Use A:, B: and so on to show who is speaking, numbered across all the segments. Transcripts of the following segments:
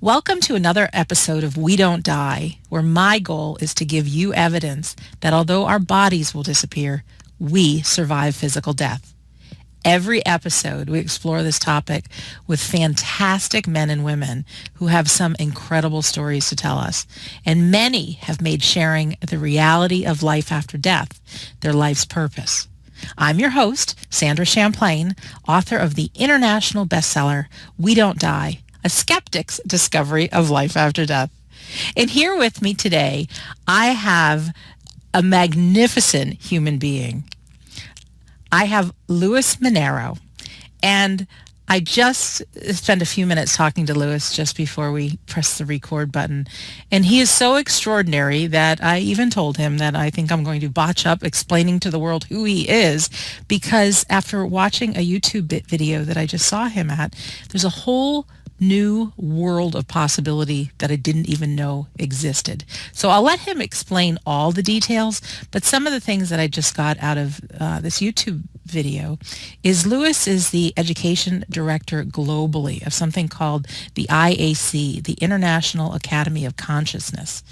A: Welcome to another episode of We Don't Die, where my goal is to give you evidence that although our bodies will disappear, we survive physical death. Every episode, we explore this topic with fantastic men and women who have some incredible stories to tell us. And many have made sharing the reality of life after death their life's purpose. I'm your host, Sandra Champlain, author of the international bestseller, We Don't Die, a skeptic's discovery of life after death. And here with me today, I have a magnificent human being. I have Luis Minero, and I just spent a few minutes talking to Luis just before we press the record button, and he is so extraordinary that I even told him that I think I'm going to botch up explaining to the world who he is, because after watching a YouTube video that I just saw him at, there's a whole new world of possibility that I didn't even know existed. So I'll let him explain all the details, but some of the things that I just got out of this YouTube video is Luis is the education director globally of something called the IAC, the International Academy of Consciousness.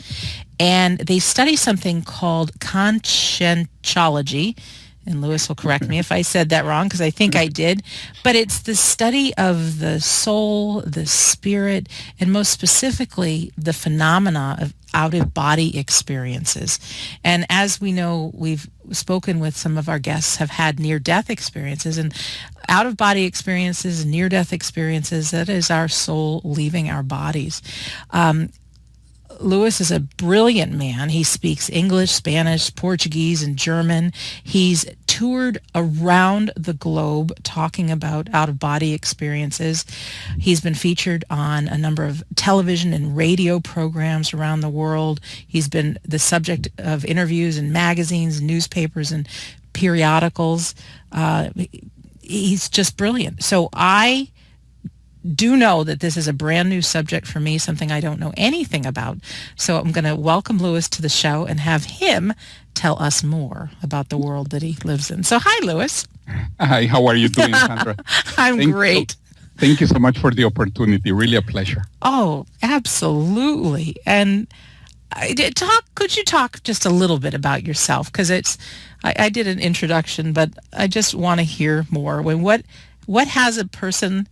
A: And they study something called conscientology, and Luis will correct me if I said that wrong, because I think I did, but it's the study of the soul, the spirit, and most specifically, the phenomena of out-of-body experiences. And as we know, we've spoken with some of our guests have had near-death experiences, and out-of-body experiences, near-death experiences, that is our soul leaving our bodies. Luis is a brilliant man. He speaks English, Spanish, Portuguese, and German. He's toured around the globe talking about out-of-body experiences. He's been featured on a number of television and radio programs around the world. He's been the subject of interviews in magazines, newspapers, and periodicals. He's just brilliant. So I do know that this is a brand new subject for me, something I don't know anything about. So I'm going to welcome Luis to the show and have him tell us more about the world that he lives in. So hi, Luis.
B: Hi, how are you doing, Sandra?
A: I'm great.
B: Thank you so much for the opportunity. Really a pleasure.
A: Oh, absolutely. And could you talk just a little bit about yourself? Because I did an introduction, but I just want to hear more. What has a person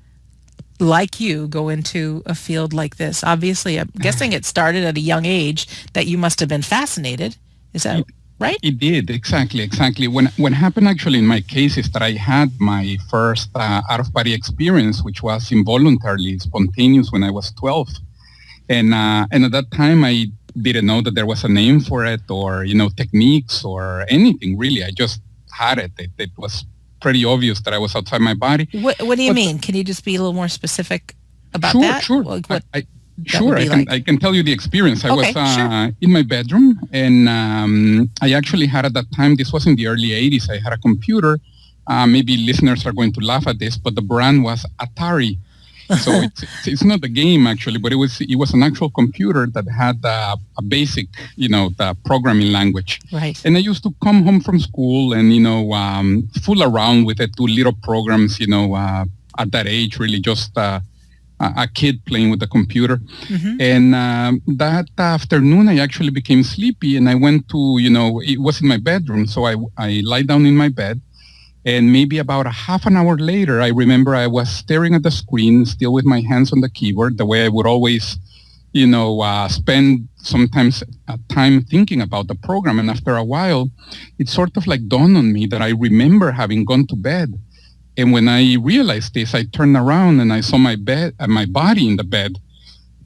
A: like you go into a field like this? Obviously, I'm guessing it started at a young age that you must have been fascinated. Is that right?
B: It did, exactly. What happened actually in my case is that I had my first out-of-body experience, which was involuntarily spontaneous when I was 12. And at that time, I didn't know that there was a name for it or, techniques or anything, really. I just had it. It was pretty obvious that I was outside my body.
A: What do you mean? Can you just be a little more specific about that?
B: Sure.
A: Like
B: I can tell you the experience. I was
A: sure.
B: in my bedroom, and I actually had at that time, this was in the early 80s, I had a computer. Maybe listeners are going to laugh at this, but the brand was Atari. So it's not a game actually, but it was an actual computer that had a basic, the programming language.
A: Right.
B: And I used to come home from school and fool around with it, do little programs. At that age, really just a kid playing with the computer.
A: Mm-hmm.
B: And that afternoon, I actually became sleepy, and I went to it was in my bedroom, so I lie down in my bed. And maybe about a half an hour later, I remember I was staring at the screen, still with my hands on the keyboard, the way I would always, spend sometimes time thinking about the program. And after a while, it sort of like dawned on me that I remember having gone to bed. And when I realized this, I turned around and I saw my body in the bed.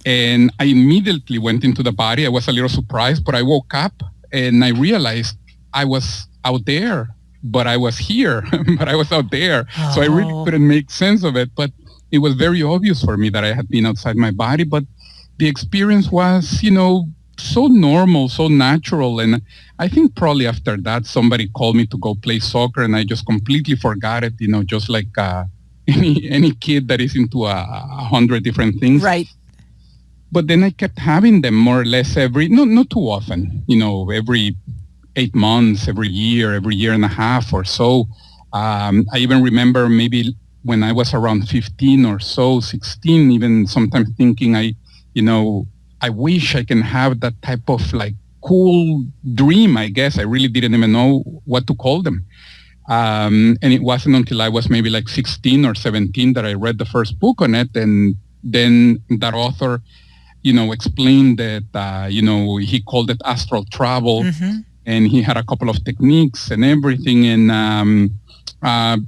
B: And I immediately went into the body. I was a little surprised, but I woke up and I realized I was out there. But I was here, but I was out there.
A: Oh.
B: So I really couldn't make sense of it. But it was very obvious for me that I had been outside my body. But the experience was, so normal, so natural. And I think probably after that, somebody called me to go play soccer, and I just completely forgot it, just like any kid that is into 100 different things.
A: Right.
B: But then I kept having them more or less not too often, every 8 months, every year and a half or so. I even remember maybe when I was around 15 or so, 16, even sometimes thinking I I wish I can have that type of like cool dream, I guess. I really didn't even know what to call them. And it wasn't until I was maybe like 16 or 17 that I read the first book on it. And then that author, explained that, he called it astral travel.
A: Mm-hmm.
B: And he had a couple of techniques and everything. And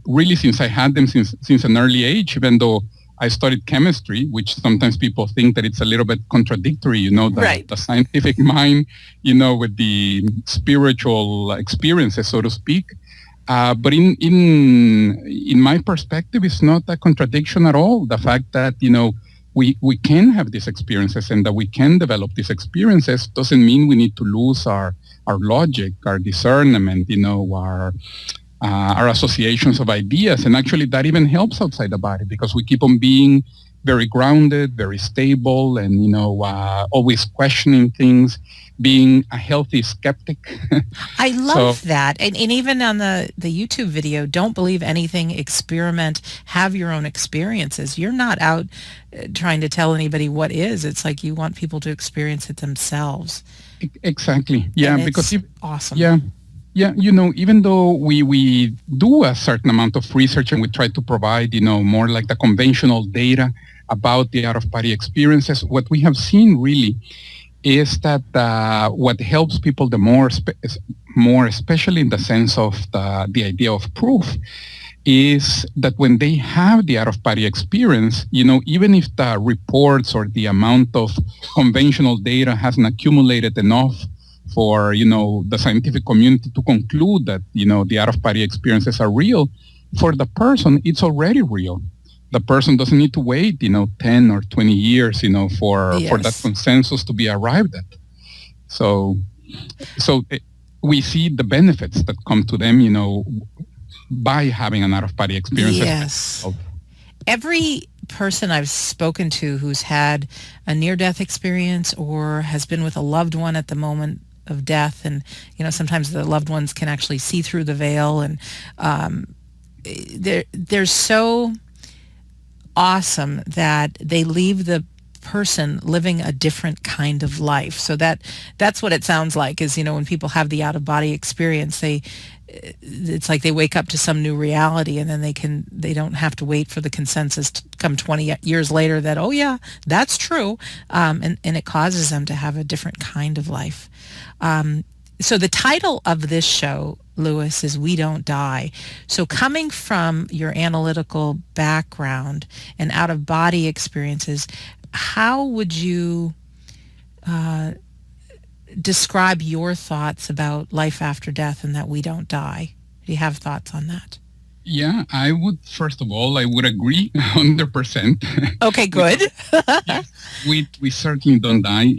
B: really, since I had them since an early age, even though I studied chemistry, which sometimes people think that it's a little bit contradictory,
A: Right.
B: the scientific mind, with the spiritual experiences, so to speak. But in my perspective, it's not a contradiction at all. The fact that, we can have these experiences and that we can develop these experiences doesn't mean we need to lose our logic, our discernment, our associations of ideas. And actually that even helps outside the body because we keep on being very grounded, very stable, and, always questioning things, being a healthy skeptic.
A: I love that. And even on the YouTube video, don't believe anything, experiment, have your own experiences. You're not out trying to tell anybody what is. It's like you want people to experience it themselves.
B: Exactly. Yeah, because
A: awesome.
B: Yeah. Yeah, even though we do a certain amount of research and we try to provide, more like the conventional data about the out-of-body experiences, what we have seen really is that what helps people the more, especially in the sense of the idea of proof, is that when they have the out-of-body experience, even if the reports or the amount of conventional data hasn't accumulated enough for, the scientific community to conclude that, the out-of-body experiences are real, for the person, it's already real. The person doesn't need to wait, 10 or 20 years, for that consensus to be arrived at. So we see the benefits that come to them, by having an out-of-body experience.
A: Yes. Every person I've spoken to who's had a near-death experience or has been with a loved one at the moment of death, and sometimes the loved ones can actually see through the veil, and they're so awesome that they leave the person living a different kind of life. So that's what it sounds like is, when people have the out-of-body experience, it's like they wake up to some new reality, and then they don't have to wait for the consensus to come 20 years later that, oh yeah, that's true. And it causes them to have a different kind of life. So the title of this show, Luis, is We Don't Die. So coming from your analytical background and out-of-body experiences, how would you describe your thoughts about life after death and that we don't die? Do you have thoughts on that?
B: Yeah, I would, first of all, I would agree 100%.
A: Okay, good.
B: Yes, we certainly don't die.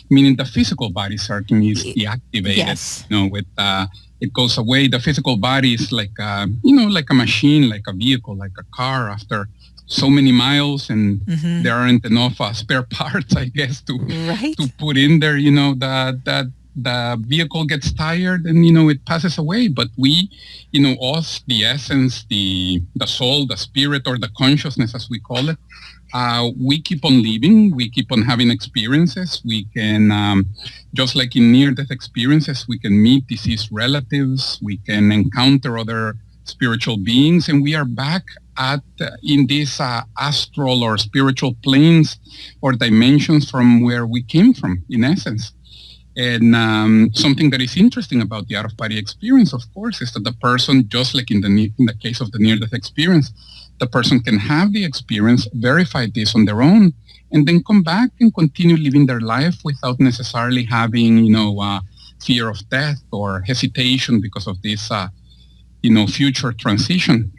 B: Meaning the physical body certainly is deactivated.
A: Yes.
B: With it goes away. The physical body is like like a machine, like a vehicle, like a car after so many miles, and there aren't enough spare parts, I guess, to put in there. That the vehicle gets tired and it passes away. But we, us, the essence, the soul, the spirit, or the consciousness, as we call it, we keep on living. We keep on having experiences. We can, just like in near-death experiences, we can meet deceased relatives. We can encounter other spiritual beings, and we are back in these astral or spiritual planes or dimensions from where we came from, in essence. And something that is interesting about the out-of-body experience, of course, is that the person, just like in the case of the near-death experience, the person can have the experience, verify this on their own, and then come back and continue living their life without necessarily having, fear of death or hesitation because of this, future transition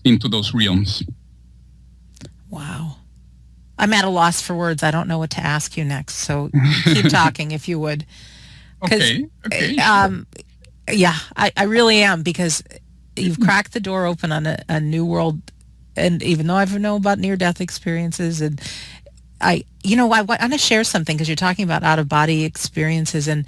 B: into those realms.
A: Wow. I'm at a loss for words. I don't know what to ask you next. So keep talking if you would.
B: Okay.
A: Yeah, I really am, because you've cracked the door open on a new world. And even though I know about near-death experiences, and I want to share something, because you're talking about out-of-body experiences. And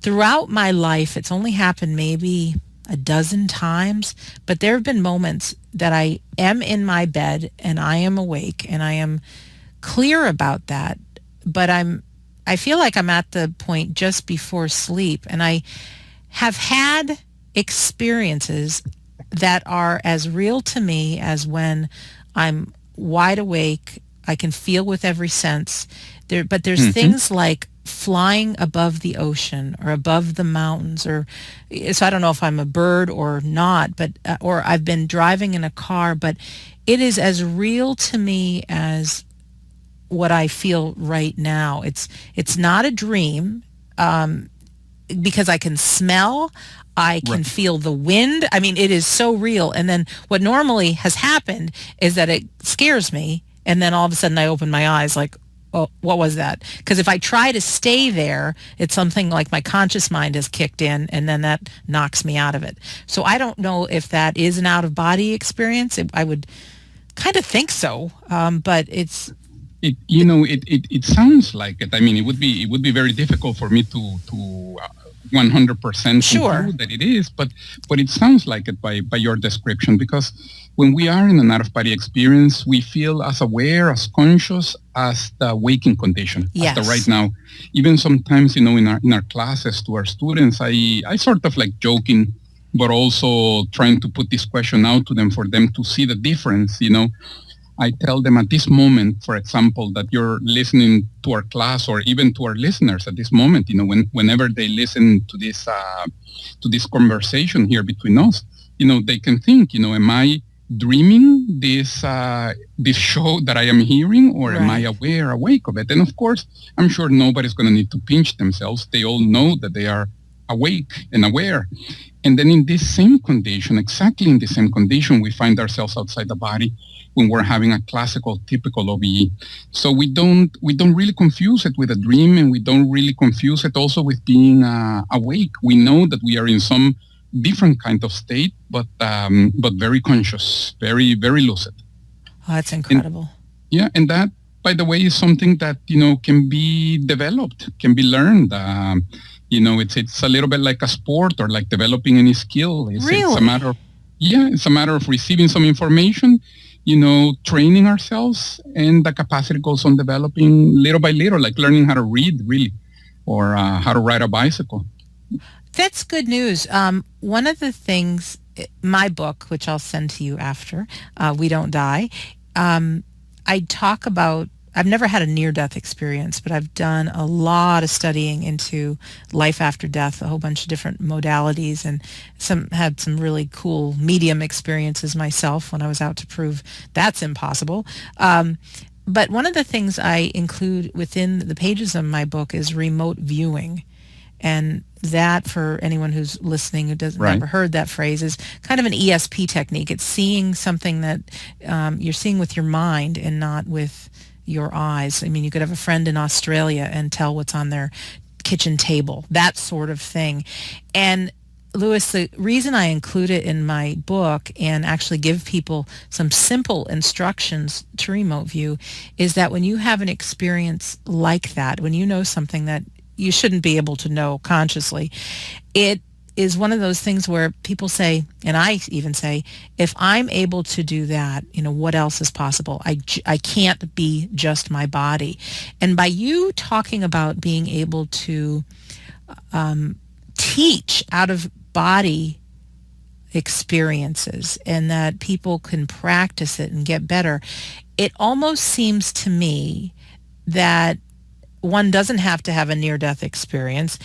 A: throughout my life, it's only happened maybe a dozen times, but there have been moments that I am in my bed and I am awake and I am clear about that, but I feel like I'm at the point just before sleep, and I have had experiences that are as real to me as when I'm wide awake. I can feel with every sense. But there's
B: Hmm.
A: things like flying above the ocean or above the mountains, or so I don't know if I'm a bird or not, but or I've been driving in a car, but it is as real to me as what I feel right now. It's not a dream, because I can smell, I can
B: Right.
A: feel the wind. I mean, it is so real. And then what normally has happened is that it scares me, and then all of a sudden I open my eyes like, oh, what was that? Because if I try to stay there, it's something like my conscious mind has kicked in, and then that knocks me out of it. So I don't know if that is an out-of-body experience. I would kind of think so, but it's
B: It sounds like it. I mean, it would be very difficult for me to 100%
A: sure.
B: conclude that it is, but it sounds like it by your description, because when we are in an out of body experience, we feel as aware, as conscious as the waking condition, as the right
A: Yes.
B: now. Even sometimes, in our classes to our students, I sort of like joking, but also trying to put this question out to them for them to see the difference. I tell them at this moment, for example, that you're listening to our class, or even to our listeners at this moment, whenever they listen to this conversation here between us, they can think, am I dreaming this show that I am hearing, or am I
A: Right.
B: awake of it? And of course, I'm sure nobody's going to need to pinch themselves. They all know that they are awake and aware. And then in this same condition, exactly in the same condition, we find ourselves outside the body when we're having a classical, typical OBE. So we don't really confuse it with a dream, and we don't really confuse it also with being awake. We know that we are in some different kind of state, but very conscious, very very lucid.
A: Oh, that's
B: And
A: incredible.
B: yeah, and that, by the way, is something that can be developed, can be learned. It's a little bit like a sport, or like developing any skill. It's a
A: Really?
B: matter of, yeah, it's a matter of receiving some information, training ourselves, and the capacity goes on developing little by little, like learning how to read, really, or how to ride a bicycle.
A: That's good news. One of the things, my book, which I'll send to you after, We Don't Die, I talk about, I've never had a near-death experience, but I've done a lot of studying into life after death, a whole bunch of different modalities, and had some really cool medium experiences myself when I was out to prove that's impossible. But one of the things I include within the pages of my book is remote viewing. And that, for anyone who's listening who doesn't
B: Right.
A: never heard that phrase, is kind of an ESP technique. It's seeing something that you're seeing with your mind and not with your eyes. I mean, you could have a friend in Australia and tell what's on their kitchen table, that sort of thing. And Louis, the reason I include it in my book and actually give people some simple instructions to remote view is that when you have an experience like that, when you know something that you shouldn't be able to know consciously, it is one of those things where people say, and I even say, if I'm able to do that, what else is possible? I can't be just my body. And by you talking about being able to teach out of body experiences, and that people can practice it and get better, it almost seems to me that one doesn't have to have a near-death experience.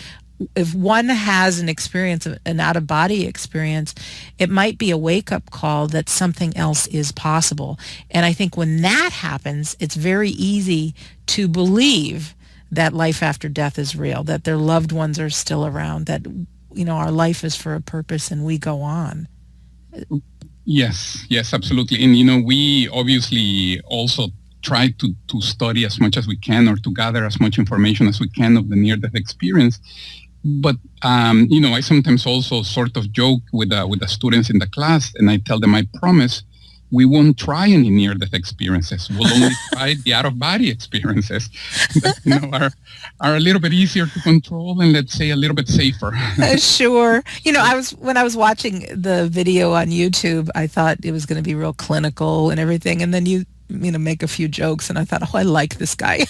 A: If one has an experience, an out-of-body experience, it might be a wake-up call that something else is possible. And I think when that happens, it's very easy to believe that life after death is real, that their loved ones are still around, that our life is for a purpose and we go on.
B: Yes, yes, absolutely. And we obviously also try to study as much as we can, or to gather as much information as we can of the near-death experience. But I sometimes also sort of joke with the students in the class, and I tell them, I promise we won't try any near-death experiences. We'll only try the out-of-body experiences that are a little bit easier to control, and, let's say, a little bit safer.
A: Sure. When I was watching the video on YouTube, I thought it was going to be real clinical and everything. And then you make a few jokes, and I thought, oh, I like this guy.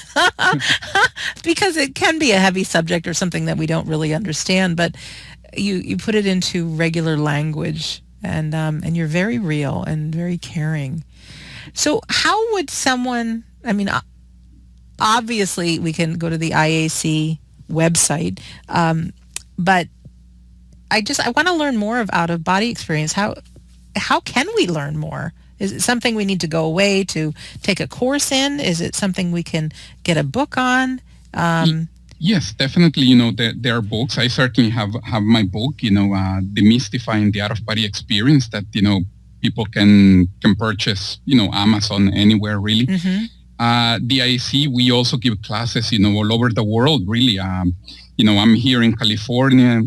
A: Because it can be a heavy subject or something that we don't really understand, but you put it into regular language, and you're very real and very caring. So how would someone, obviously we can go to the IAC website, but I want to learn more of out-of-body experience. How can we learn more? Is it something we need to go away to take a course in? Is it something we can get a book on?
B: Yes, definitely. There are books. I certainly have my book, Demystifying the Out-of-Body Experience that, people can purchase, Amazon, anywhere really.
A: Mm-hmm.
B: The IC, we also give classes, all over the world, really. I'm here in California,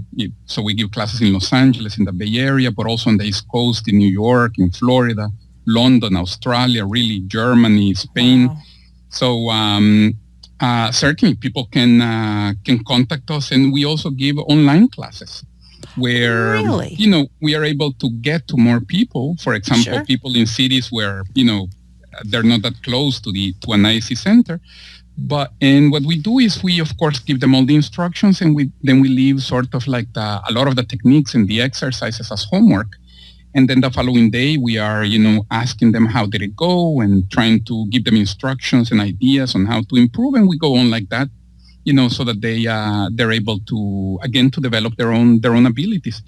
B: so we give classes in Los Angeles, in the Bay Area, but also on the East Coast, in New York, in Florida, London, Australia, really, Germany, Spain.
A: Wow.
B: So certainly people can contact us, and we also give online classes where,
A: really?
B: We are able to get to more people. For example,
A: Sure.
B: people in cities where, they're not that close to an IC center. And what we do is we, of course, give them all the instructions, and we leave sort of like a lot of the techniques and the exercises as homework. And then the following day, we are, asking them how did it go and trying to give them instructions and ideas on how to improve. And we go on like that, so that they're able to, again, to develop their own abilities.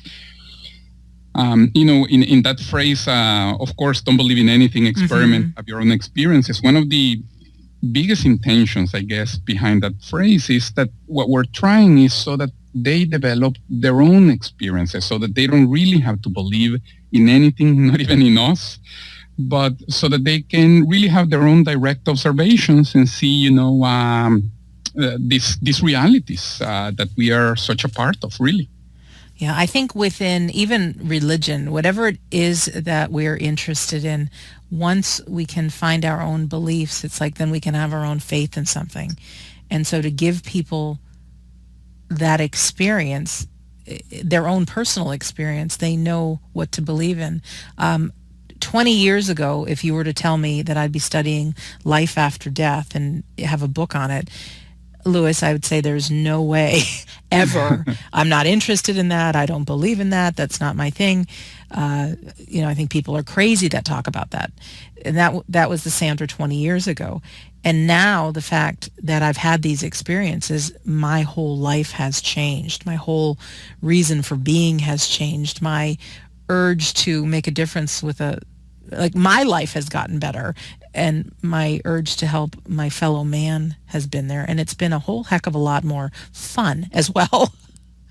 B: In that phrase, of course, don't believe in anything, experiment,
A: Mm-hmm.
B: have your own experiences. One of the biggest intentions, I guess, behind that phrase is that what we're trying is so that they develop their own experiences, so that they don't really have to believe in anything, not even in us, but so that they can really have their own direct observations and see, these realities that we are such a part of, really.
A: Yeah, I think within even religion, whatever it is that we're interested in, once we can find our own beliefs, it's like then we can have our own faith in something. And so to give people that experience, their own personal experience, they know what to believe in. 20 years ago, if you were to tell me that I'd be studying life after death and have a book on it, Luis, I would say there's no way ever. I'm not interested in that. I don't believe in that. That's not my thing. I think people are crazy that talk about that. And that was the Sandra 20 years ago. And now the fact that I've had these experiences, my whole life has changed. My whole reason for being has changed. My urge to make a difference my life has gotten better, and my urge to help my fellow man has been there, and it's been a whole heck of a lot more fun as well.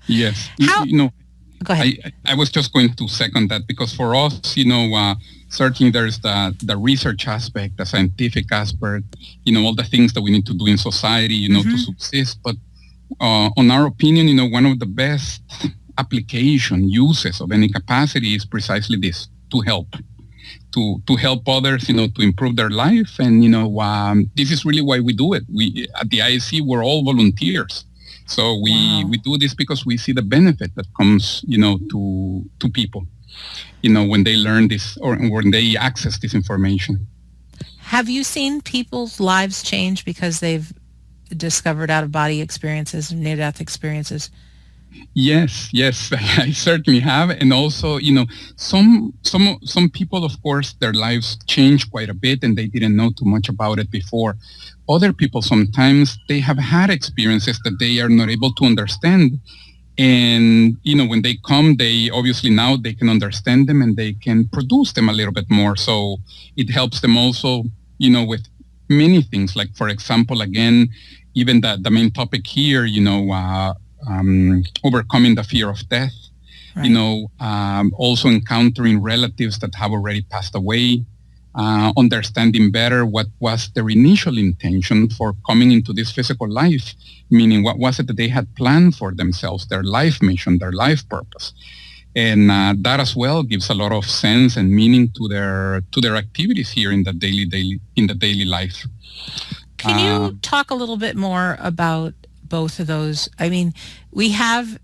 B: Yes.
A: How? Go ahead.
B: I was just going to second that, because for us, certainly there's the research aspect, the scientific aspect, all the things that we need to do in society, to subsist. But on our opinion, one of the best application uses of any capacity is precisely this, to help. To help others, to improve their life. And, this is really why we do it. We, at the IAC, we're all volunteers. So we do this because we see the benefit that comes, to people, when they learn this or when they access this information.
A: Have you seen people's lives change because they've discovered out-of-body experiences and near-death experiences?
B: Yes, I certainly have. And also, some people, of course, their lives change quite a bit and they didn't know too much about it before. Other people, sometimes they have had experiences that they are not able to understand. And, when they come, they obviously now they can understand them and they can produce them a little bit more. So it helps them also, with many things. Like, for example, again, even the main topic here, overcoming the fear of death,
A: Right.
B: Also encountering relatives that have already passed away, understanding better what was their initial intention for coming into this physical life, meaning what was it that they had planned for themselves, their life mission, their life purpose. And that as well gives a lot of sense and meaning to their activities here in the daily life.
A: Can you talk a little bit more about both of those? I mean, we have,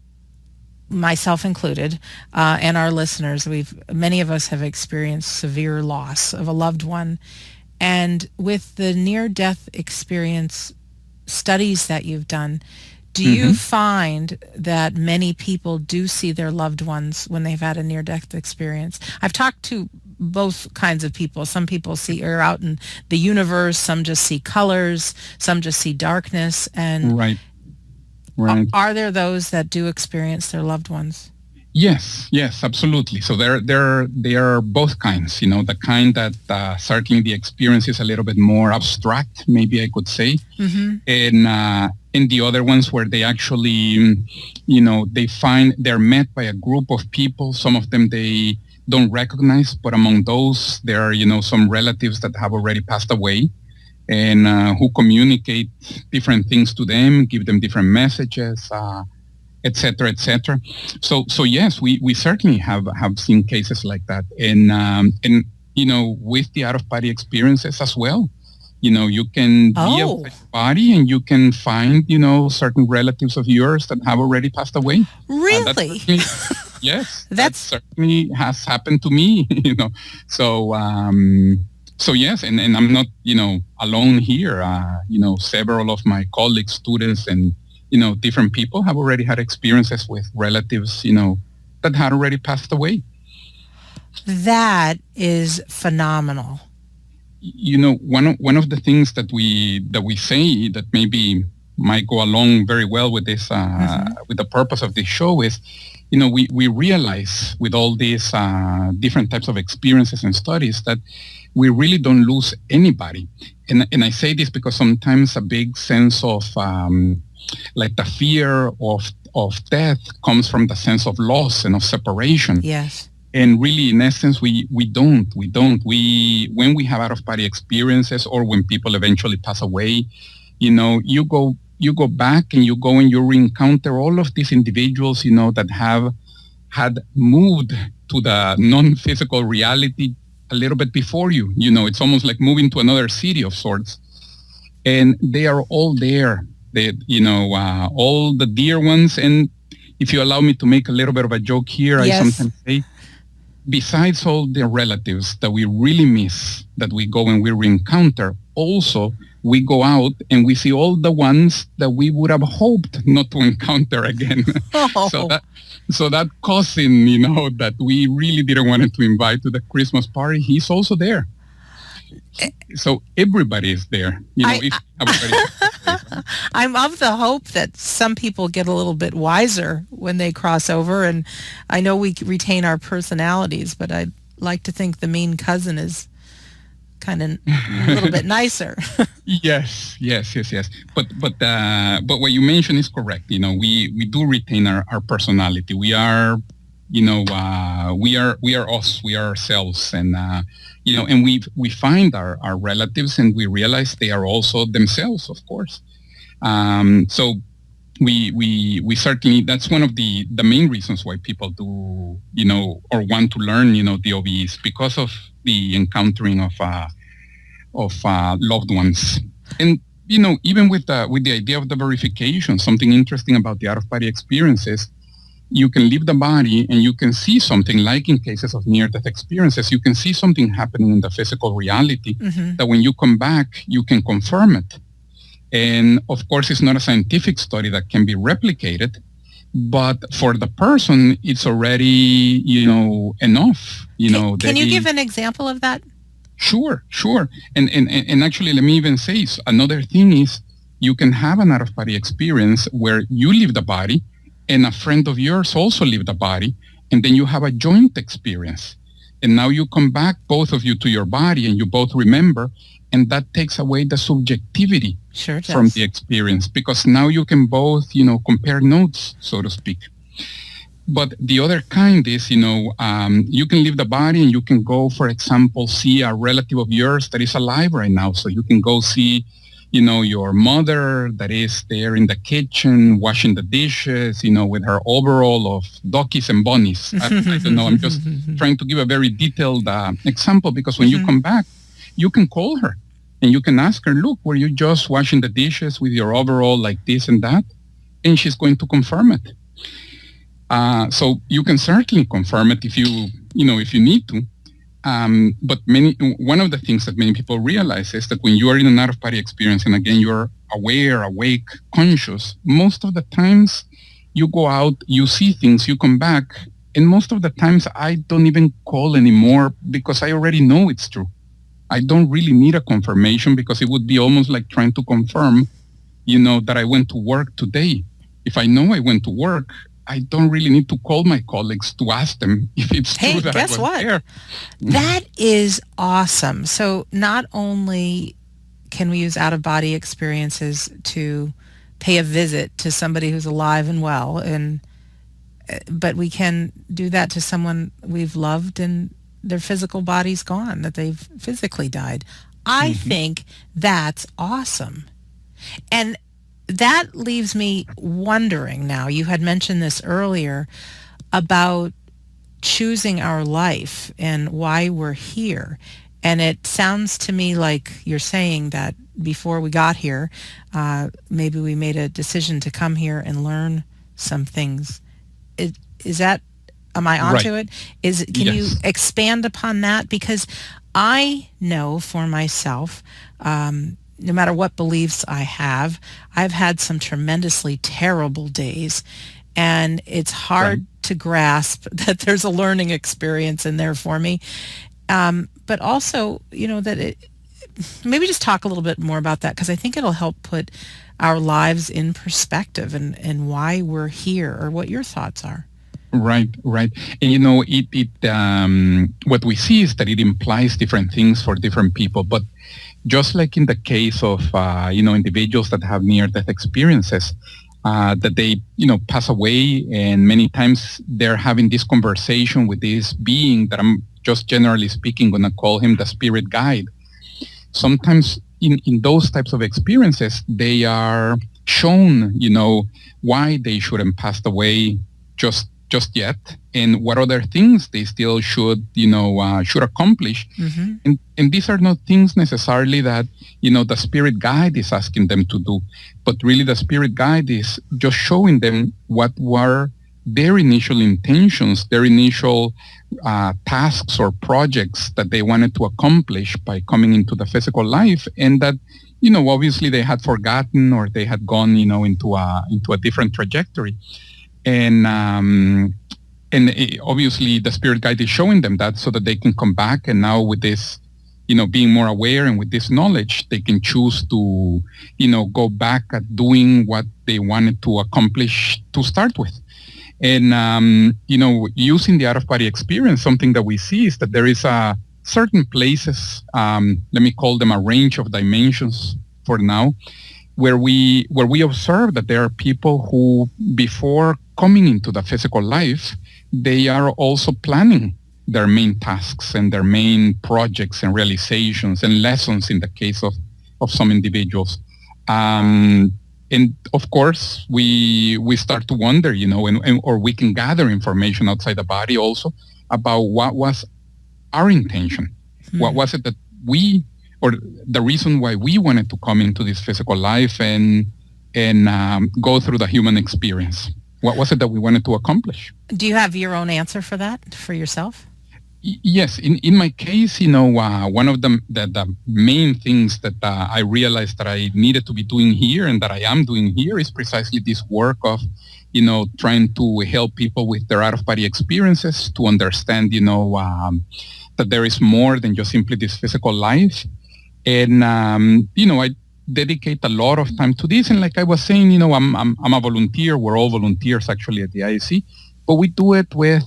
A: myself included, and our listeners, many of us have experienced severe loss of a loved one, And with the near-death experience studies that you've done, do you
B: Hmm.
A: find that many people do see their loved ones when they've had a near-death experience? I've talked to both kinds of people. Some people see are out in the universe, some just see colors, some just see darkness. And
B: Right, right.
A: are there those that do experience their loved ones?
B: Yes, yes, absolutely. So they are both kinds. The kind that certainly the experience is a little bit more abstract, maybe I could say,
A: Mm-hmm.
B: and the other ones where they actually, they find they're met by a group of people. Some of them they don't recognize, but among those there are some relatives that have already passed away, and who communicate different things to them, give them different messages. Et cetera, et cetera. So yes, we certainly have seen cases like that, and with the out of body experiences as well. You can be
A: Oh,
B: outside the body and you can find certain relatives of yours that have already passed away. That
A: really?
B: certainly, yes, that
A: That's
B: certainly has happened to me. So so yes, and I'm not alone here. Several of my colleagues, students, and different people have already had experiences with relatives, that had already passed away.
A: that is phenomenal.
B: One of the things that we say that maybe might go along very well with this,
A: Mm-hmm.
B: with the purpose of this show is, we realize with all these different types of experiences and studies that we really don't lose anybody. And I say this because sometimes a big sense of like the fear of death comes from the sense of loss and of separation.
A: Yes.
B: And really, in essence, we don't. When we have out of body experiences, or when people eventually pass away, you go back and you re-encounter all of these individuals, that have had moved to the non-physical reality a little bit before you. It's almost like moving to another city of sorts, and they are all there. All the dear ones. And if you allow me to make a little bit of a joke here, I
A: Yes.
B: sometimes say, besides all the relatives that we really miss, that we go and we re-encounter, also we go out and we see all the ones that we would have hoped not to encounter again. so
A: Oh,
B: that so that cousin, that we really didn't want to invite to the Christmas party, he's also there. So everybody is there.
A: I,
B: If everybody.
A: I'm of the hope that some people get a little bit wiser when they cross over, and I know we retain our personalities, but I'd like to think the mean cousin is kind of a little bit nicer.
B: Yes. But what you mentioned is correct. We do retain our personality. We are, we are us. We are ourselves, and we find our relatives, and we realize they are also themselves, of course. So we certainly, that's one of the main reasons why people do, or want to learn, the OBEs, because of the encountering of loved ones. And even with the idea of the verification, something interesting about the out of body experiences, you can leave the body and you can see something, like in cases of near-death experiences, you can see something happening in the physical reality
A: Hmm.
B: that when you come back, you can confirm it. And of course, it's not a scientific study that can be replicated, but for the person, it's already, enough.
A: Can you give an example of that?
B: Sure. And actually, let me even say, another thing is, you can have an out-of-body experience where you leave the body and a friend of yours also leave the body, and then you have a joint experience. And now you come back, both of you, to your body, and you both remember, and that takes away the subjectivity
A: Sure
B: from
A: does.
B: the experience, because now you can both, compare notes, so to speak. But the other kind is, you can leave the body and you can go, for example, see a relative of yours that is alive right now. So you can go see, your mother that is there in the kitchen washing the dishes, with her overall of duckies and bunnies. I don't know. I'm just trying to give a very detailed example, because when you come back, you can call her and you can ask her, look, were you just washing the dishes with your overall like this and that? And she's going to confirm it. So you can certainly confirm it if you need to. But one of the things that many people realize is that when you are in an out-of-body experience, and again, you're aware, awake, conscious, most of the times you go out, you see things, you come back, and most of the times I don't even call anymore because I already know it's true. I don't really need a confirmation because it would be almost like trying to confirm, that I went to work today. If I know I went to work, I don't really need to call my colleagues to ask them if it's
A: Hey,
B: true that I
A: guess
B: was
A: what?
B: there.
A: That is awesome. So not only can we use out-of-body experiences to pay a visit to somebody who's alive and well, but we can do that to someone we've loved and their physical body's gone, that they've physically died. I think that's awesome. And that leaves me wondering now, you had mentioned this earlier, about choosing our life and why we're here. And it sounds to me like you're saying that before we got here, maybe we made a decision to come here and learn some things. Is that, am I onto
B: Right.
A: it? Can you
B: Yes.
A: expand upon that? Because I know for myself, no matter what beliefs I have, I've had some tremendously terrible days, and it's
B: Right.
A: hard to grasp that there's a learning experience in there for me. But also, that maybe just talk a little bit more about that, because I think it'll help put our lives in perspective and why we're here, or what your thoughts are.
B: Right, right. And what we see is that it implies different things for different people. But just like in the case of, individuals that have near-death experiences, that they, pass away, and many times they're having this conversation with this being that I'm just generally speaking going to call him the spirit guide. Sometimes in those types of experiences, they are shown, why they shouldn't pass away just yet, and what other things they still should accomplish. And these are not things necessarily that, the spirit guide is asking them to do, but really the spirit guide is just showing them what were their initial intentions, their initial tasks or projects that they wanted to accomplish by coming into the physical life, and that, obviously they had forgotten, or they had gone, into a different trajectory. And obviously the spirit guide is showing them that so that they can come back, and now with this, being more aware, and with this knowledge, they can choose to, go back at doing what they wanted to accomplish to start with. And, using the out-of-body experience, something that we see is that there is certain places, let me call them a range of dimensions for now, where we observe that there are people who, before coming into the physical life, they are also planning their main tasks and their main projects and realizations and lessons in the case of some individuals. And of course, we start to wonder, or we can gather information outside the body also about what was our intention. What was it that or the reason why we wanted to come into this physical life and go through the human experience? What was it that we wanted to accomplish?
A: Do you have your own answer for that, for yourself?
B: Yes. In my case, one of the main things that I realized that I needed to be doing here, and that I am doing here, is precisely this work of, trying to help people with their out-of-body experiences to understand, that there is more than just simply this physical life. And, I dedicate a lot of time to this. And like I was saying, I'm a volunteer. We're all volunteers actually at the IAC, but we do it with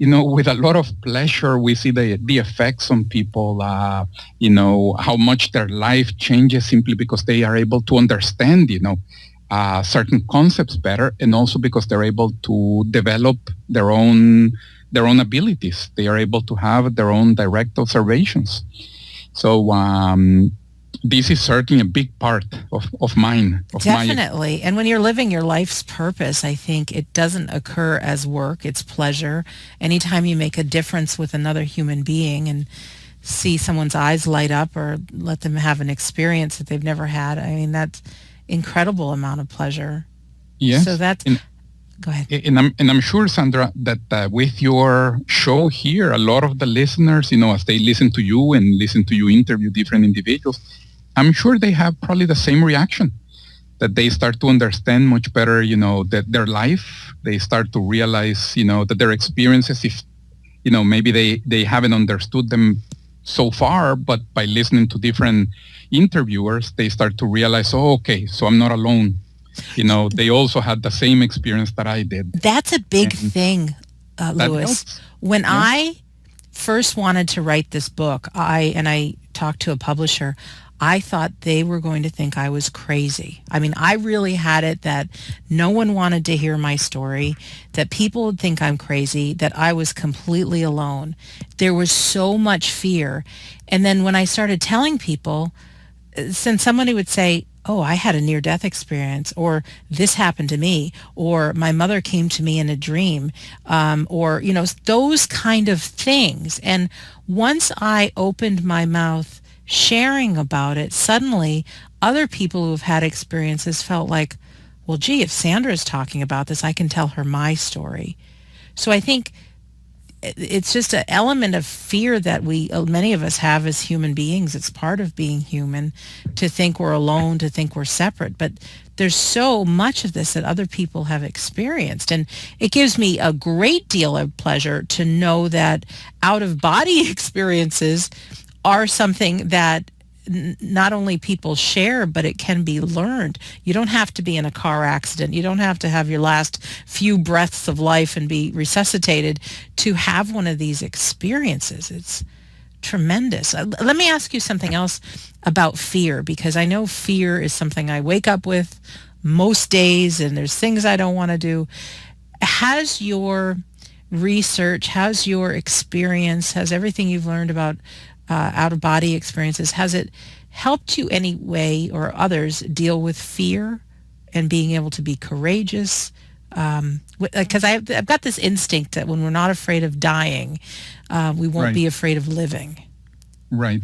B: a lot of pleasure. We see the effects on people, how much their life changes simply because they are able to understand, certain concepts better, and also because they're able to develop their own abilities. They are able to have their own direct observations. So this is certainly a big part of mine.
A: Definitely. And when you're living your life's purpose, I think it doesn't occur as work, it's pleasure. Anytime you make a difference with another human being and see someone's eyes light up, or let them have an experience that they've never had, I mean, that's incredible amount of pleasure.
B: Yes.
A: So that's, Go ahead.
B: And I'm sure, Sandra, that with your show here, a lot of the listeners, as they listen to you and listen to you interview different individuals, I'm sure they have probably the same reaction, that they start to understand much better, that their life. They start to realize, that their experiences, if, maybe they haven't understood them so far, but by listening to different interviewers, they start to realize, oh, okay, so I'm not alone. They also had the same experience that I did.
A: That's a big
B: And
A: thing,
B: that
A: Luis.
B: helps.
A: When
B: Yeah.
A: I first wanted to write this book, I talked to a publisher. I thought they were going to think I was crazy. I mean, I really had it that no one wanted to hear my story, that people would think I'm crazy, that I was completely alone. There was so much fear. And then when I started telling people, since somebody would say, oh, I had a near-death experience, or this happened to me, or my mother came to me in a dream, or, those kind of things. And once I opened my mouth sharing about it, suddenly other people who have had experiences felt like, well, gee, if Sandra's talking about this, I can tell her my story. So I think it's just an element of fear that many of us have as human beings. It's part of being human to think we're alone, to think we're separate. But there's so much of this that other people have experienced. And it gives me a great deal of pleasure to know that out-of-body experiences are something that not only people share, but it can be learned. You don't have to be in a car accident. You don't have to have your last few breaths of life and be resuscitated to have one of these experiences. It's tremendous. Let me ask you something else about fear, because I know fear is something I wake up with most days, and there's things I don't want to do. Has your research, has your experience, has everything you've learned about out-of-body experiences, has it helped you any way or others deal with fear and being able to be courageous? Because I've got this instinct that when we're not afraid of dying, we won't
B: Right.
A: be afraid of living.
B: Right.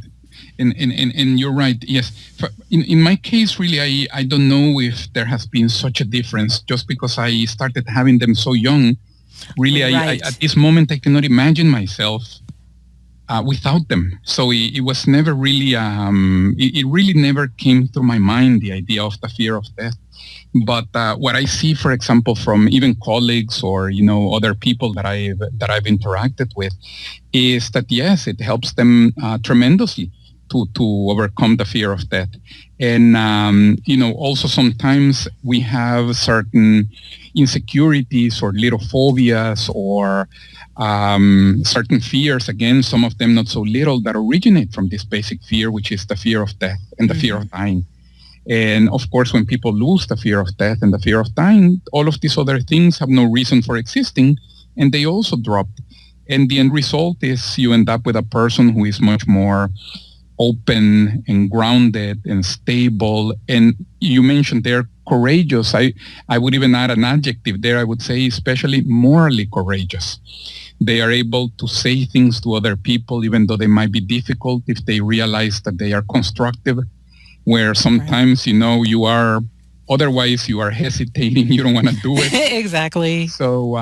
B: And you're right. Yes. In my case, really, I don't know if there has been such a difference just because I started having them so young. Really,
A: Right.
B: at this moment, I cannot imagine myself without them. So it was never really, it really never came through my mind, the idea of the fear of death. But what I see, for example, from even colleagues or, other people that I've interacted with is that, yes, it helps them tremendously to overcome the fear of death. And, also sometimes we have certain insecurities or little phobias or certain fears, again, some of them not so little, that originate from this basic fear, which is the fear of death and the fear of dying. And of course, when people lose the fear of death and the fear of dying, all of these other things have no reason for existing, and they also drop. And the end result is you end up with a person who is much more open and grounded and stable. And you mentioned they're courageous. I would even add an adjective there. I would say especially morally courageous. They are able to say things to other people, even though they might be difficult, if they realize that they are constructive, where sometimes, you are, otherwise you are hesitating, you don't want to do it.
A: Exactly.
B: So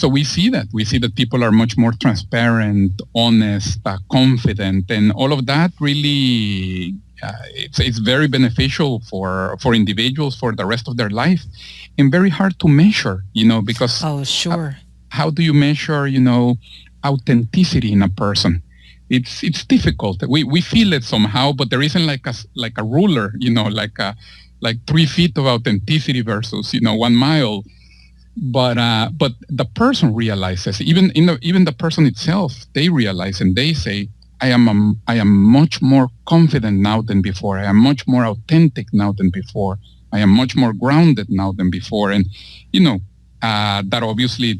B: we see that. We see that people are much more transparent, honest, confident, and all of that really, it's very beneficial for individuals for the rest of their life, and very hard to measure, because
A: Oh, sure.
B: how do you measure, authenticity in a person? It's difficult. We feel it somehow, but there isn't like a ruler, like 3 feet of authenticity versus 1 mile. But the person realizes, even the person itself, they realize and they say, I am much more confident now than before. I am much more authentic now than before. I am much more grounded now than before. And that obviously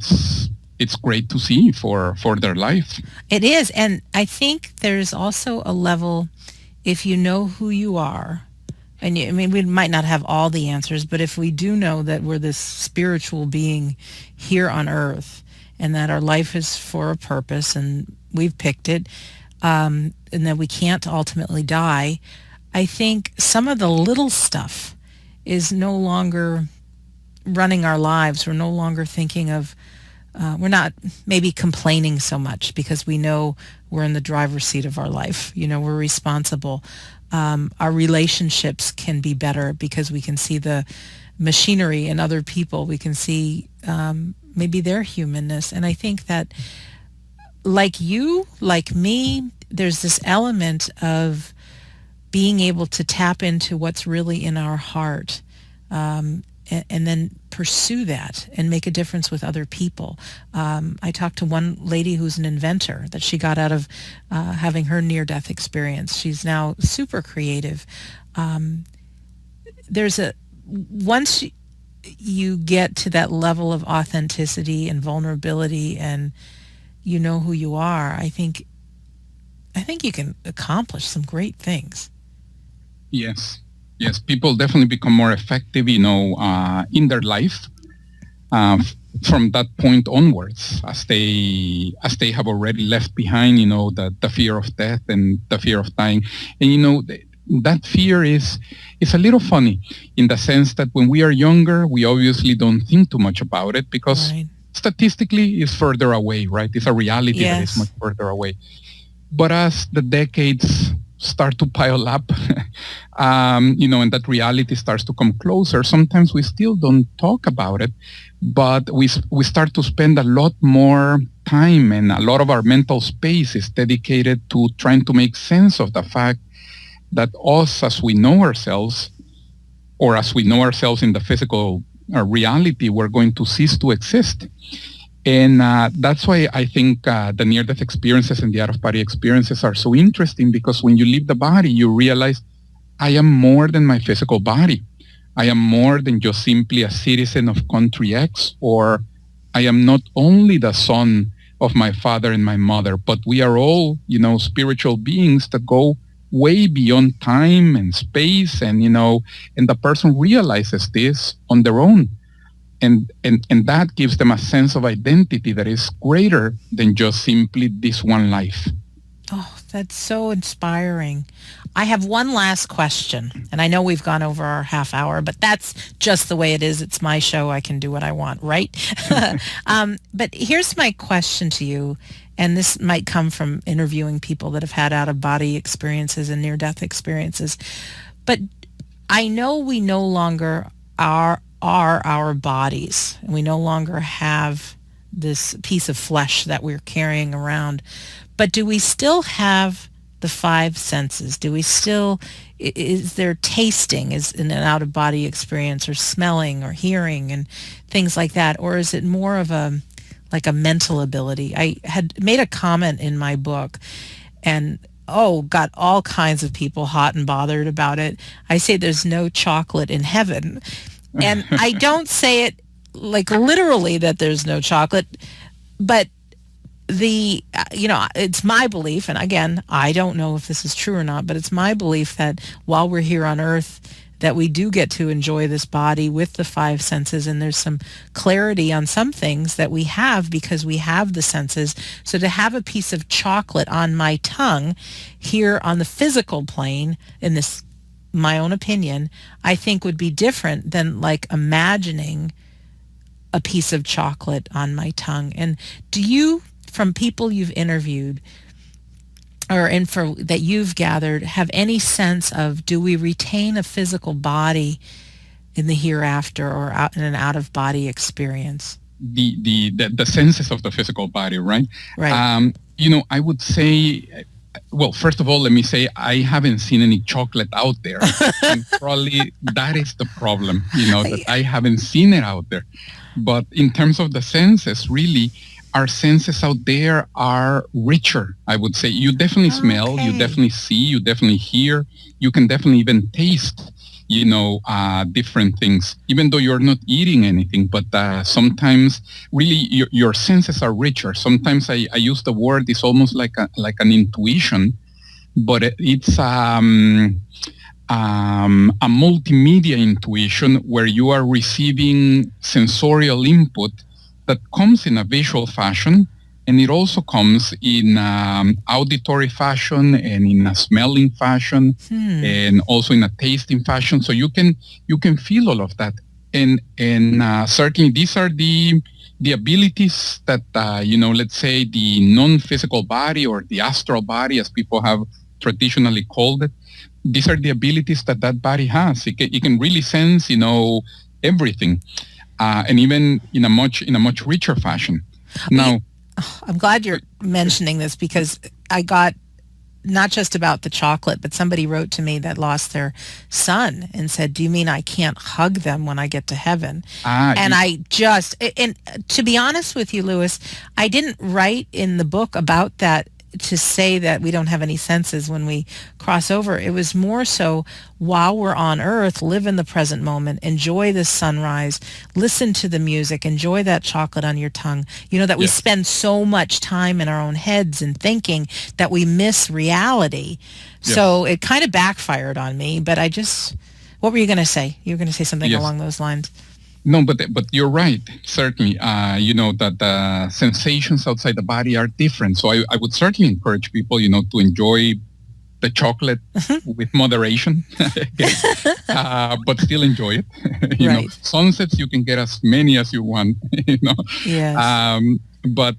B: it's great to see for their life.
A: It is. And I think there's also a level, if you know who you are, and we might not have all the answers, but if we do know that we're this spiritual being here on earth and that our life is for a purpose and we've picked it, and that we can't ultimately die, I think some of the little stuff is no longer running our lives. We're no longer thinking of, we're not maybe complaining so much because we know we're in the driver's seat of our life. We're responsible. Our relationships can be better because we can see the machinery in other people. We can see maybe their humanness. And I think that, like you, like me, there's this element of being able to tap into what's really in our heart, and then pursue that and make a difference with other people. I talked to one lady who's an inventor that she got out of having her near-death experience. She's now super creative. Once you get to that level of authenticity and vulnerability, and you know who you are, I think you can accomplish some great things.
B: Yes. People definitely become more effective, in their life from that point onwards, as they have already left behind, the fear of death and the fear of dying. And that fear is a little funny in the sense that when we are younger, we obviously don't think too much about it because statistically it's further away, right? It's a reality that is much further away. But as the decades start to pile up, and that reality starts to come closer, sometimes we still don't talk about it, but we start to spend a lot more time, and a lot of our mental space is dedicated to trying to make sense of the fact that us, as we know ourselves, or as we know ourselves in the physical reality, we're going to cease to exist. And that's why I think the near-death experiences and the out-of-body experiences are so interesting, because when you leave the body, you realize, I am more than my physical body. I am more than just simply a citizen of country X, or I am not only the son of my father and my mother, but we are all, spiritual beings that go way beyond time and space, and the person realizes this on their own. And that gives them a sense of identity that is greater than just simply this one life.
A: Oh, that's so inspiring. I have one last question, and I know we've gone over our half hour, but that's just the way it is. It's my show. I can do what I want, right? But here's my question to you, and this might come from interviewing people that have had out-of-body experiences and near-death experiences. But I know we no longer are our bodies, and we no longer have this piece of flesh that we're carrying around. But do we still have the five senses? Do we still, is there tasting is in an out-of-body experience, or smelling or hearing and things like that? Or is it more of a mental ability? I had made a comment in my book, and got all kinds of people hot and bothered about it. I say there's no chocolate in heaven. And I don't say it like literally that there's no chocolate, but it's my belief, and again, I don't know if this is true or not, but it's my belief that while we're here on Earth, that we do get to enjoy this body with the five senses, and there's some clarity on some things that we have because we have the senses. So to have a piece of chocolate on my tongue here on the physical plane, in this, my own opinion, I think would be different than like imagining a piece of chocolate on my tongue. And do you, from people you've interviewed or info that you've gathered, have any sense of, do we retain a physical body in the hereafter or in an out-of-body experience?
B: The senses of the physical body, right?
A: Right.
B: I would say, well, first of all, let me say I haven't seen any chocolate out there. And probably that is the problem, that I haven't seen it out there. But in terms of the senses, really, our senses out there are richer, I would say. You definitely smell, you definitely see, you definitely hear, you can definitely even taste, different things, even though you're not eating anything. But sometimes really your senses are richer. Sometimes I use the word, it's almost like an intuition, but it's a multimedia intuition where you are receiving sensorial input that comes in a visual fashion, and it also comes in auditory fashion and in a smelling fashion and also in a tasting fashion. So you can feel all of that. And certainly these are the abilities that let's say the non-physical body or the astral body, as people have traditionally called it. These are the abilities that that body has. It can really sense everything, and even in a much richer fashion. Now,
A: I'm glad you're mentioning this because I got not just about the chocolate, but somebody wrote to me that lost their son and said, "Do you mean I can't hug them when I get to heaven?" And and to be honest with you, Luis, I didn't write in the book about that to say that we don't have any senses when we cross over. It was more so while we're on earth, live in the present moment, enjoy the sunrise, listen to the music, enjoy that chocolate on your tongue. That we spend so much time in our own heads and thinking that we miss reality. So it kind of backfired on me, but what were you going to say? You were going to say something along those lines.
B: No, but you're right. Certainly, that the sensations outside the body are different. So I would certainly encourage people, to enjoy the chocolate with moderation, but still enjoy it. Sunsets, you can get as many as you want.
A: Yes.
B: But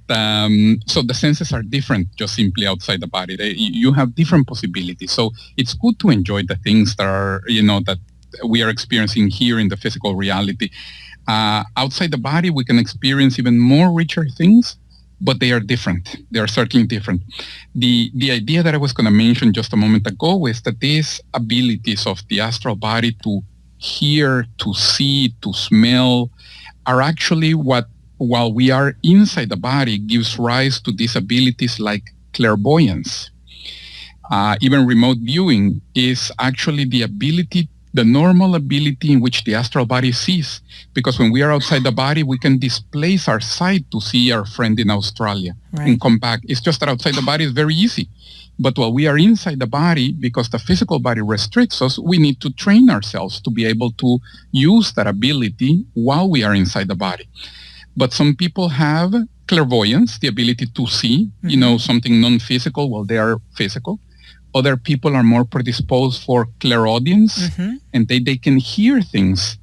B: so the senses are different, just simply outside the body. You have different possibilities. So it's good to enjoy the things that are, that we are experiencing here in the physical reality. Outside the body, we can experience even more richer things, but they are different. They are certainly different. The idea that I was going to mention just a moment ago is that these abilities of the astral body to hear, to see, to smell are actually what, while we are inside the body, gives rise to these abilities like clairvoyance. Even remote viewing is actually the normal ability in which the astral body sees. Because when we are outside the body, we can displace our sight to see our friend in Australia and come back. It's just that outside the body is very easy. But while we are inside the body, because the physical body restricts us, we need to train ourselves to be able to use that ability while we are inside the body. But some people have clairvoyance, the ability to see, something non-physical while they are physical. Other people are more predisposed for clairaudience, and they can hear things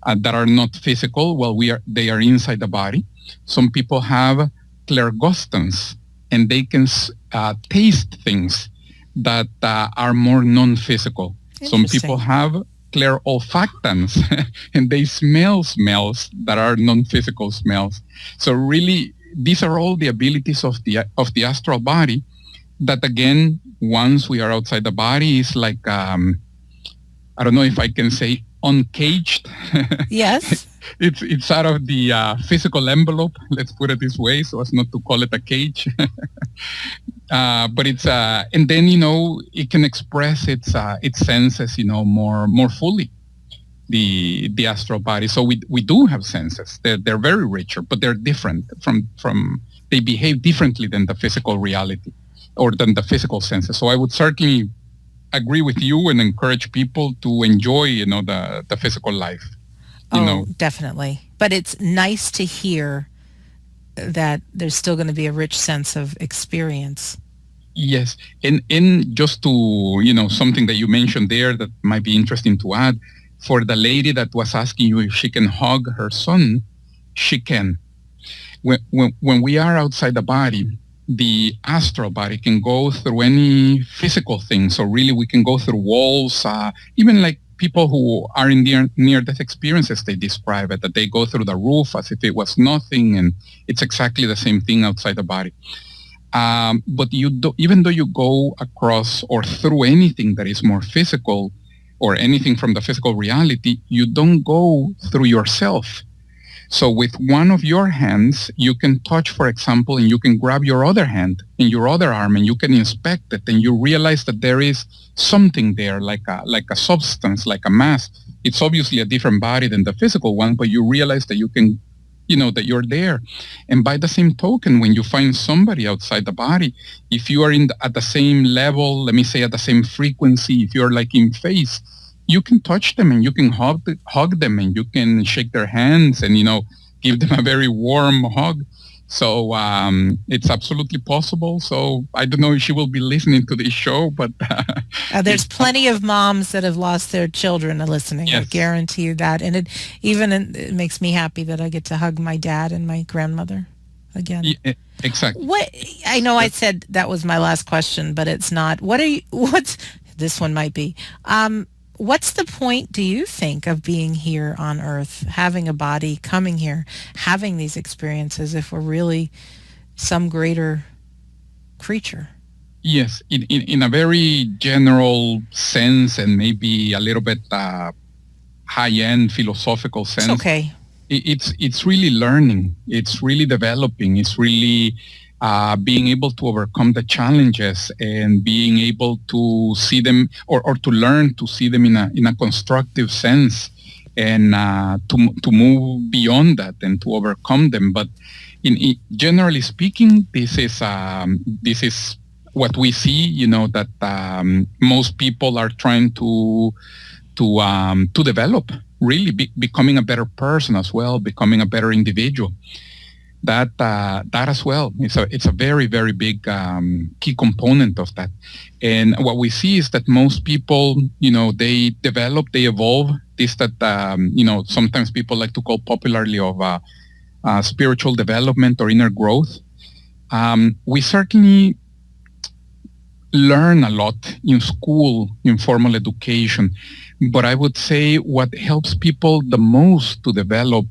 B: that are not physical while they are inside the body. Some people have clairgustance, and they can taste things that are more non-physical. Some people have clairolfactance, and they smell smells that are non-physical smells. So really, these are all the abilities of the astral body that, again, once we are outside the body, is like, I don't know if I can say uncaged.
A: Yes.
B: It's out of the physical envelope, let's put it this way, so as not to call it a cage. But it's, and then, it can express its senses, more fully, the astral body. So we do have senses. They're very richer, but they're different from they behave differently than the physical reality, or than the physical senses. So I would certainly agree with you and encourage people to enjoy, the physical life.
A: Definitely. But it's nice to hear that there's still going to be a rich sense of experience.
B: Yes. And just to, something that you mentioned there that might be interesting to add, for the lady that was asking you if she can hug her son, she can. When we are outside the body, the astral body can go through any physical thing. So really, we can go through walls, even like people who are in near-death experiences, they describe it, that they go through the roof as if it was nothing, and it's exactly the same thing outside the body. But even though you go across or through anything that is more physical, or anything from the physical reality, you don't go through yourself. So with one of your hands, you can touch, for example, and you can grab your other hand and your other arm, and you can inspect it, and you realize that there is something there, like a substance, like a mass. It's obviously a different body than the physical one, but you realize that you can, that you're there. And by the same token, when you find somebody outside the body, if you are at the same level, let me say at the same frequency, if you're like in phase, you can touch them and you can hug them and you can shake their hands and, give them a very warm hug. So it's absolutely possible. So I don't know if she will be listening to this show, but
A: There's plenty of moms that have lost their children listening. I
B: yes,
A: guarantee you that. And it makes me happy that I get to hug my dad and my grandmother again.
B: exactly.
A: What I know I said that was my last question, but it's not. What's this one might be. What's the point, do you think, of being here on Earth, having a body, coming here, having these experiences if we're really some greater creature?
B: Yes, in a very general sense and maybe a little bit high-end philosophical
A: It's
B: sense,
A: okay.
B: it's really learning. It's really developing. It's really being able to overcome the challenges and being able to see them or to learn to see them in a constructive sense and to move beyond that and to overcome them. But generally speaking, this is what we see. That most people are trying to develop, really becoming a better person as well, becoming a better individual. That as well, it's a very, very big key component of that. And what we see is that most people, they develop, they evolve. This that sometimes people like to call popularly of spiritual development or inner growth. We certainly learn a lot in school, in formal education. But I would say what helps people the most to develop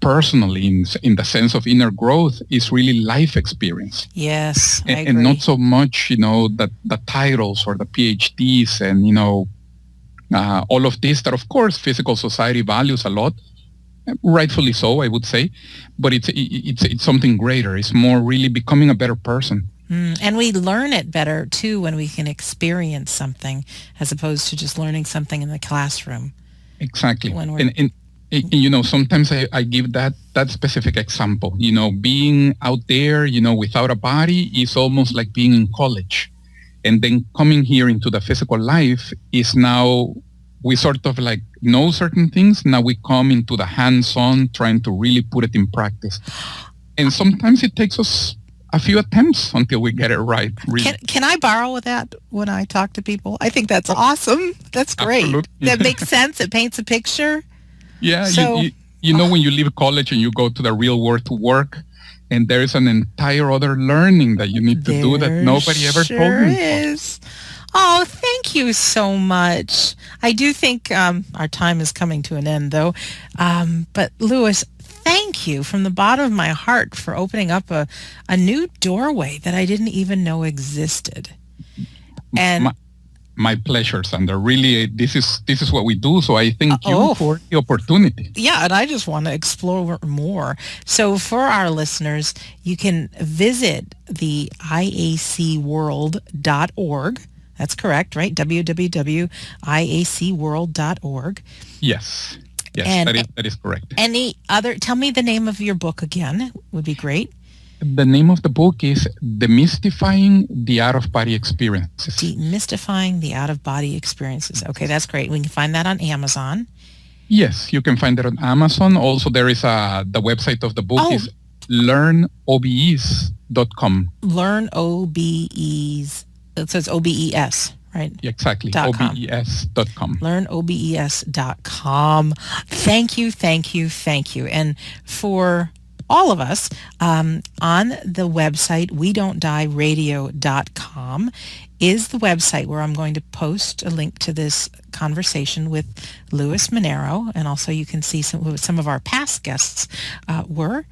B: personally in the sense of inner growth is really life experience.
A: Yes, I agree.
B: And not so much, the titles or the PhDs and, all of this that, of course, physical society values a lot. Rightfully so, I would say. But it's something greater. It's more really becoming a better person.
A: And we learn it better, too, when we can experience something as opposed to just learning something in the classroom.
B: Exactly. And sometimes I give that specific example. Being out there, without a body is almost like being in college. And then coming here into the physical life is now we sort of like know certain things. Now we come into the hands-on, trying to really put it in practice. And sometimes it takes us a few attempts until we get it right. Really.
A: Can I borrow that when I talk to people? I think that's awesome. That's great.
B: Absolutely.
A: That makes sense. It paints a picture.
B: Yeah.
A: So,
B: when you leave college and you go to the real world to work, and there is an entire other learning that you need to do that nobody ever told you.
A: Is. Oh, thank you so much. I do think our time is coming to an end, though. But Luis, thank you from the bottom of my heart for opening up a new doorway that I didn't even know existed. And
B: my pleasure, Sandra. Really, this is what we do. So I thank you for the opportunity.
A: Yeah, and I just want to explore more. So for our listeners, you can visit the iacworld.org. That's correct, right? www.iacworld.org.
B: Yes. Yes, that is correct.
A: Tell me the name of your book again. Would be great.
B: The name of the book is Demystifying the Out-of-Body Experiences.
A: Demystifying the Out-of-Body Experiences. Okay, that's great. We can find that on Amazon.
B: Yes, you can find it on Amazon. Also, there is the website of the book is learnobes.com.
A: LearnOBEs. It says OBES, right?
B: Exactly. OBES.com.
A: LearnOBES.com. Thank you. And for all of us, on the website, WeDon'tDieRadio.com is the website where I'm going to post a link to this conversation with Luis Minero, and also you can see some of our past guests were.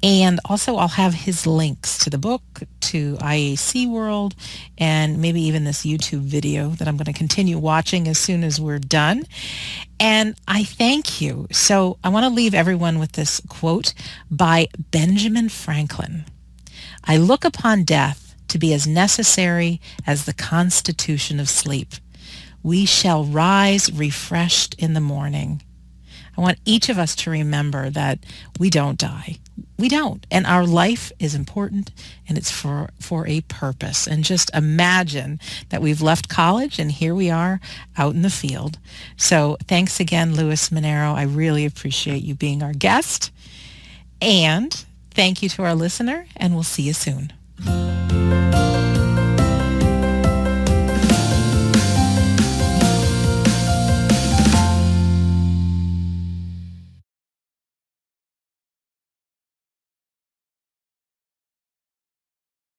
A: And also I'll have his links to the book, to IAC World, and maybe even this YouTube video that I'm going to continue watching as soon as we're done. And I thank you. So I want to leave everyone with this quote by Benjamin Franklin. I look upon death to be as necessary as the constitution of sleep. We shall rise refreshed in the morning. I want each of us to remember that we don't die. We don't. And our life is important, and it's for a purpose. And just imagine that we've left college and here we are out in the field. So thanks again, Luis Minero. I really appreciate you being our guest. And Thank you to our listener, and we'll see you soon.